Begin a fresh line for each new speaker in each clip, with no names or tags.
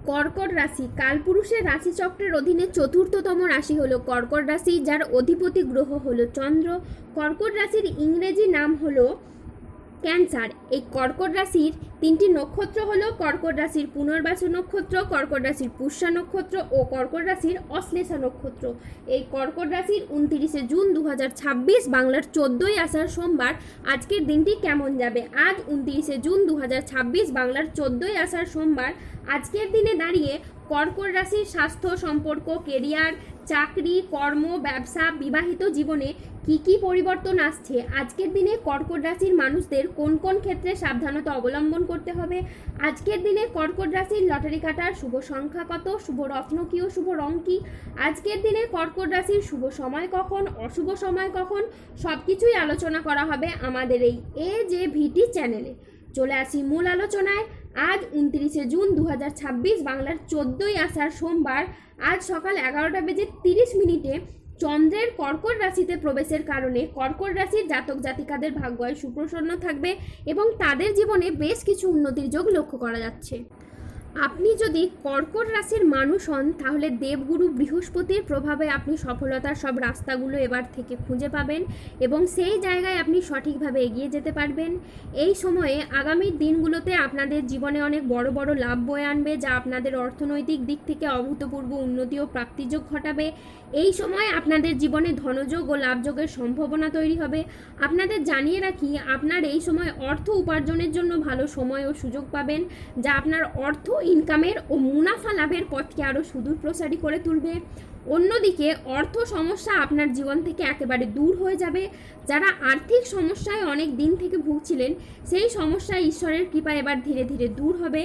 কর্কট রাশি কালপুরুষের রাশিচক্রের অধীনে চতুর্থতম রাশি হলো কর্কট রাশি, যার অধিপতি গ্রহ হলো চন্দ্র। কর্কট রাশির ইংরেজি নাম হলো ক্যান্সার। এই কর্কট রাশির তিনটি নক্ষত্র হলো কর্কট রাশির পুনর্বাসু নক্ষত্র, কর্কট রাশির পুষ্যা নক্ষত্র ও কর্কট রাশির অশ্লেষা নক্ষত্র। এই কর্কট রাশির 29শে জুন 2026 বাংলার 14ই আষাঢ় সোমবার আজকের দিনটি কেমন যাবে। আজ 29শে জুন 2026 বাংলার 14ই আষাঢ় সোমবার আজকের দিনে দাঁড়িয়ে কর্কট রাশির স্বাস্থ্য, সম্পর্ক, কেরিয়ার, চাকরি, কর্ম, ব্যবসা, বিবাহিত জীবনে কি কি পরিবর্তন আসছে, আজকের দিনে কর্কট রাশির মানুষদের কোন কোন ক্ষেত্রে সাবধানতা অবলম্বন করতে হবে, আজকের দিনে কর্কট রাশির লটারি কাটার শুভ সংখ্যা কত, শুভ রত্ন কি ও শুভ রং কি, আজকের দিনে কর্কট রাশির শুভ সময় কখন, অশুভ সময় কখন, সবকিছুই আলোচনা করা হবে আমাদের এই AJVT চ্যানেলে। চলে আসি মূল আলোচনায়। আজ 29শে জুন 2026 বাংলার 14ই আষাঢ় সোমবার আজ সকাল 11:30 চন্দ্রের কর্কট রাশিতে প্রবেশের কারণে কর্কট রাশির জাতক জাতিকাদের ভাগ্য সুপ্রসন্ন থাকবে এবং তাদের জীবনে বেশ কিছু উন্নতির যোগ লক্ষ্য করা যাচ্ছে। আপনি যদি কর্কট রাশির মানুষ হন তাহলে দেবগুরু বৃহস্পতির প্রভাবে আপনি সফলতার সব রাস্তাগুলো এবার থেকে খুঁজে পাবেন এবং সেই জায়গায় আপনি সঠিকভাবে এগিয়ে যেতে পারবেন। এই সময়ে আগামী দিনগুলোতে আপনাদের জীবনে অনেক বড় বড় লাভ বয়ে আনবে, যা আপনাদের অর্থনৈতিক দিক থেকে অভূতপূর্ব উন্নতি ও প্রাপ্তিযোগ ঘটাবে। এই সময় আপনাদের জীবনে ধনযোগ ও লাভযোগের সম্ভাবনা তৈরি হবে। আপনাদের জানিয়ে রাখি, আপনার এই সময় অর্থ উপার্জনের জন্য ভালো সময় ও সুযোগ পাবেন, যা আপনার অর্থ ইনকামের ও মুনাফা লাভের পথকে আরও সুদূর প্রসারী করে তুলবে। অন্যদিকে অর্থ সমস্যা আপনার জীবন থেকে একেবারে দূর হয়ে যাবে। যারা আর্থিক সমস্যায় অনেক দিন থেকে ভুগছিলেন, সেই সমস্যা ঈশ্বরের কৃপায় এবার ধীরে ধীরে দূর হবে।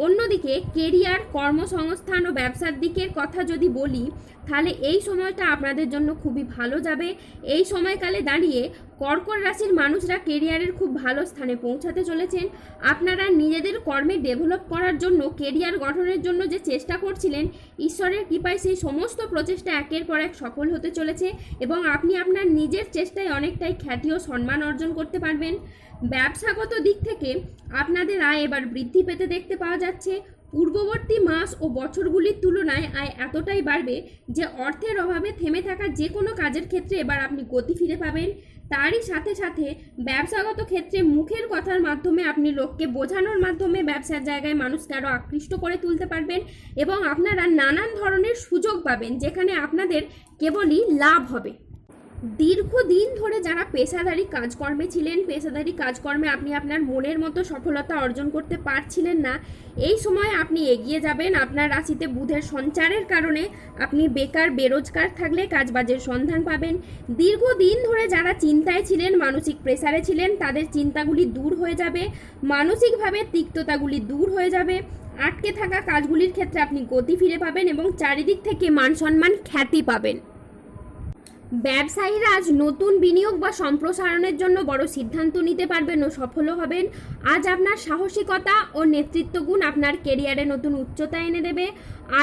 অন্যদিকে কেরিয়ার, কর্মসংস্থান ও ব্যবসার দিকের কথা যদি বলি, তাহলে এই সময়টা আপনাদের জন্য খুবই ভালো যাবে। এই সময়কালে দাঁড়িয়ে কর্কট রাশির মানুষরা কেরিয়ারের খুব ভালো স্থানে পৌঁছাতে চলেছেন। আপনারা নিজেদের কর্মে ডেভেলপ করার জন্য, কেরিয়ার গঠনের জন্য যে চেষ্টা করছিলেন, ঈশ্বরের কৃপায় সেই সমস্ত প্রচেষ্টা একের পর এক সফল হতে চলেছে এবং আপনি আপনার নিজের চেষ্টায় অনেকটাই খ্যাতি ও সম্মান অর্জন করতে পারবেন। ব্যবসাগত দিক থেকে আপনাদের আয় এবার বৃদ্ধি পেতে দেখতে পাওয়া যাচ্ছে। পূর্ববর্তী মাস ও বছরগুলির তুলনায় আয় এতটাই বাড়বে যে অর্থের অভাবে থেমে থাকা যে কোনো কাজের ক্ষেত্রে এবার আপনি গতি ফিরে পাবেন। তারই সাথে সাথে ব্যবসাগত ক্ষেত্রে মুখের কথার মাধ্যমে আপনি লোককে বোঝানোর মাধ্যমে ব্যবসার জায়গায় মানুষকে আরও আকৃষ্ট করে তুলতে পারবেন এবং আপনারা নানান ধরনের সুযোগ পাবেন, যেখানে আপনাদের কেবলই লাভ হবে। দীর্ঘদিন ধরে যারা পেশাদারি কাজকর্মে ছিলেন, পেশাদারি কাজকর্মে আপনি আপনার মনের মতো সফলতা অর্জন করতে পারছিলেন না, এই সময় আপনি এগিয়ে যাবেন। আপনার রাশিতে বুধের সঞ্চারের কারণে আপনি বেকার, বেরোজগার থাকলে কাজবাজের সন্ধান পাবেন। দীর্ঘদিন ধরে যারা চিন্তায় ছিলেন, মানসিক প্রেসারে ছিলেন, তাদের চিন্তাগুলি দূর হয়ে যাবে, মানসিকভাবে তিক্ততাগুলি দূর হয়ে যাবে। আটকে থাকা কাজগুলির ক্ষেত্রে আপনি গতি ফিরে পাবেন এবং চারিদিক থেকে মান সম্মান, খ্যাতি পাবেন। ব্যবসায়ীরা আজ নতুন বিনিয়োগ বা সম্প্রসারণের জন্য বড় সিদ্ধান্ত নিতে পারবেন ও সফলও হবেন। আজ আপনার সাহসিকতা ও নেতৃত্ব গুণ আপনার কেরিয়ারে নতুন উচ্চতা এনে দেবে।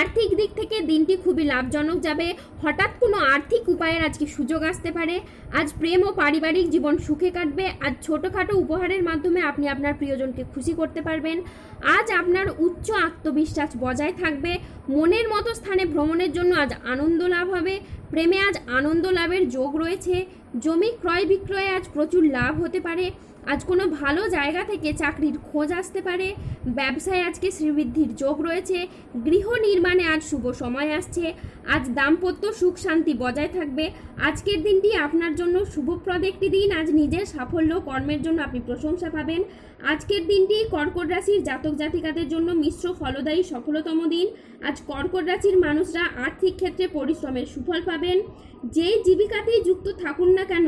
আর্থিক দিক থেকে দিনটি খুবই লাভজনক যাবে। হঠাৎ কোনো আর্থিক উপায়ের আজকে সুযোগ আসতে পারে। আজ প্রেম ও পারিবারিক জীবন সুখে কাটবে। আজ ছোটোখাটো উপহারের মাধ্যমে আপনি আপনার প্রিয়জনকে খুশি করতে পারবেন। আজ আপনার উচ্চ আত্মবিশ্বাস বজায় থাকবে। মনের মতো স্থানে ভ্রমণের জন্য আজ আনন্দ লাভ হবে। প্রেমে আজ আনন্দ লাভের যোগ রয়েছে। জমি ক্রয় বিক্রয়ে আজ প্রচুর লাভ হতে পারে। আজ কোনো ভালো জায়গা থেকে চাকরির খোঁজ আসতে পারে। ব্যবসায় আজকে শ্রীবৃদ্ধির যোগ রয়েছে। গৃহ নির্মাণে আজ শুভ সময় আসছে। আজ দাম্পত্য সুখ শান্তি বজায় থাকবে। আজকের দিনটি আপনার জন্য শুভপ্রদ একটি দিন। আজ নিজের সাফল্য কর্মের জন্য আপনি প্রশংসা পাবেন। আজকের দিনটি কর্কট রাশির জাতক জাতিকাদের জন্য মিশ্র ফলদায়ী সফলতম দিন। আজ কর্কট রাশির মানুষরা আর্থিক ক্ষেত্রে পরিশ্রমের সুফল পাবেন। যেই জীবিকাতেই যুক্ত থাকুন না কেন,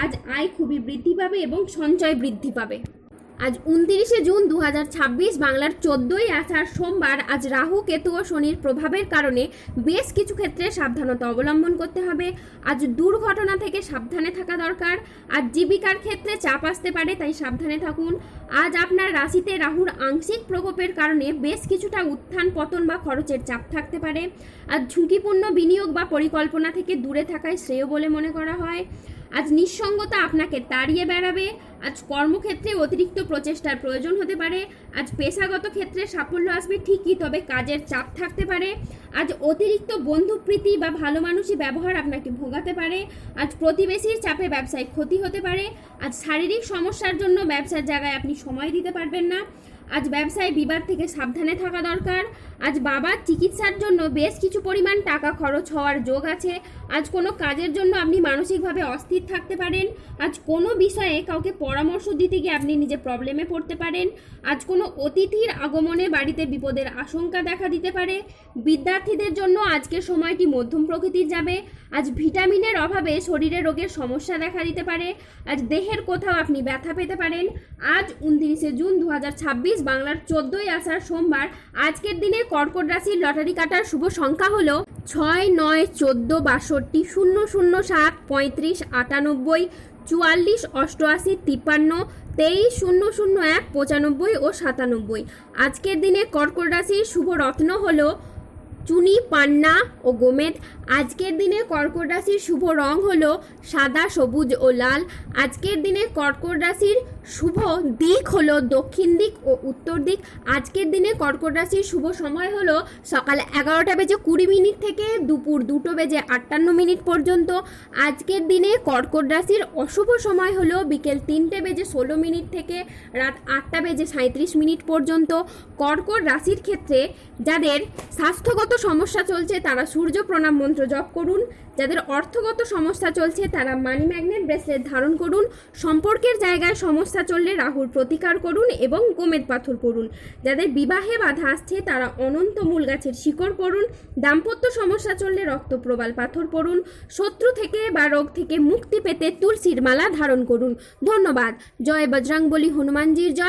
আজ আয় খুবই বৃদ্ধি পাবে এবং সঞ্চয় বৃদ্ধি পাবে। আজ 29শে জুন 2026 বাংলার 14ই আষাঢ় সোমবার আজ রাহু, কেতু ও শনির প্রভাবের কারণে বেশ কিছু ক্ষেত্রে সাবধানতা অবলম্বন করতে হবে। আজ দুর্ঘটনা থেকে সাবধানে থাকা দরকার। আজ জীবিকার ক্ষেত্রে চাপ আসতে পারে, তাই সাবধানে থাকুন। আজ আপনার রাশিতে রাহুর আংশিক প্রকোপের কারণে বেশ কিছুটা উত্থান পতন বা খরচের চাপ থাকতে পারে। আজ ঝুঁকিপূর্ণ বিনিয়োগ বা পরিকল্পনা থেকে দূরে থাকাই শ্রেয় বলে মনে করা হয়। আজ নিঃসঙ্গতা আপনাকে তাড়িয়ে বেড়াবে। আজ কর্মক্ষেত্রে অতিরিক্ত প্রচেষ্টার প্রয়োজন হতে পারে। আজ পেশাগত ক্ষেত্রে সাফল্য আসবে ঠিকই, তবে কাজের চাপ থাকতে পারে। আজ অতিরিক্ত বন্ধুপ্রীতি বা ভালো মানুষই ব্যবহার আপনাকে ভোগাতে পারে। আজ প্রতিবেশীর চাপে ব্যবসায় ক্ষতি হতে পারে। আজ শারীরিক সমস্যার জন্য ব্যবসার জায়গায় আপনি সময় দিতে পারবেন না। আজ ব্যবসায় বিবাদ থেকে সাবধানে থাকা দরকার। আজ বাবার চিকিৎসার জন্য বেশ কিছু পরিমাণ টাকা খরচ হওয়ার যোগ আছে। আজ কোনো কাজের জন্য আপনি মানসিকভাবে অস্থির থাকতে পারেন। আজ কোনো বিষয়ে কাউকে পরামর্শ দিতে গিয়ে আপনি নিজে প্রবলেমে পড়তে পারেন। আজ কোনো অতিথির আগমনে বাড়িতে বিপদের আশঙ্কা দেখা দিতে পারে। বিদ্যার্থীদের জন্য আজকের সময়টি মধ্যম প্রকৃতির যাবে। আজ ভিটামিনের অভাবে শরীরে রোগের সমস্যা দেখা দিতে পারে। আজ দেহের কোথাও আপনি ব্যথা পেতে পারেন। আজ 29শে জুন 2026 বাংলার 14ই আষাঢ় সোমবার। আজকের দিনে কর্কট রাশির লটারি কাটার শুভ সংখ্যা হলো 6, 9, 14, 62, 007, 35, 98, 44, 88, 53, 23, 001, 95 ও 97। আজকের দিনে কর্কট রাশির শুভ রত্ন হলো চুনি, পান্না ও গোমেদ। আজকের দিনে কর্কট রাশির শুভ রং হলো সাদা, সবুজ ও লাল। আজকের দিনে কর্কট রাশির শুভ দিক হলো দক্ষিণ দিক ও উত্তর দিক। আজকের দিনে কর্কট রাশির শুভ সময় হলো সকাল 11:20 থেকে দুপুর 2:58 পর্যন্ত। আজকের দিনে কর্কট রাশির অশুভ সময় হলো বিকেল 3:16 থেকে রাত 8:37 পর্যন্ত। কর্কট রাশির ক্ষেত্রে যাদের স্বাস্থ্যগত সমস্যা চলছে তারা সূর্য প্রণাম মন্ত্র জপ করুন। যাদের অর্থগত সমস্যা চলছে তারা মানি ম্যাগনেট ব্রেসলেট ধারণ করুন। সম্পর্কের জায়গায় সমস্যা চললে রাহুর প্রতিকার করুন এবং গোমেদ পাথর করুন। যাদের বিবাহে বাধা আসছে তারা অনন্ত মূল গাছের শিকড় করুন। দাম্পত্য সমস্যা চললে রক্তপ্রবাল পাথর পড়ুন। শত্রু থেকে বা রোগ থেকে মুক্তি পেতে তুলসীর মালা ধারণ করুন। ধন্যবাদ। জয় বজরংবলী হনুমানজির জয়।